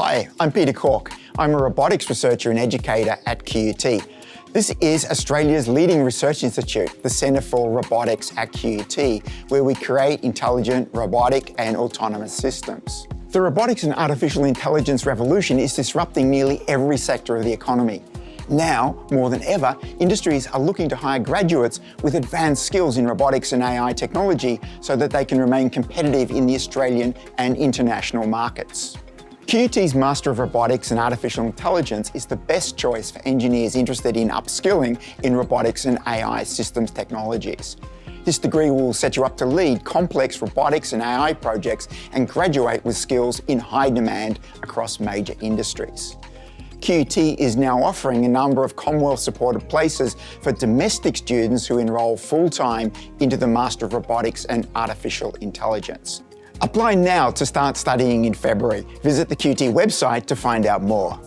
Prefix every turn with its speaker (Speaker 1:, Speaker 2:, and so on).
Speaker 1: Hi, I'm Peter Corke. I'm a robotics researcher and educator at QUT. This is Australia's leading research institute, the Centre for Robotics at QUT, where we create intelligent, robotic and autonomous systems. The robotics and artificial intelligence revolution is disrupting nearly every sector of the economy. Now, more than ever, industries are looking to hire graduates with advanced skills in robotics and AI technology so that they can remain competitive in the Australian and international markets. QUT's Master of Robotics and Artificial Intelligence is the best choice for engineers interested in upskilling in robotics and AI systems technologies. This degree will set you up to lead complex robotics and AI projects and graduate with skills in high demand across major industries. QUT is now offering a number of Commonwealth-supported places for domestic students who enrol full-time into the Master of Robotics and Artificial Intelligence. Apply now to start studying in February. Visit the QUT website to find out more.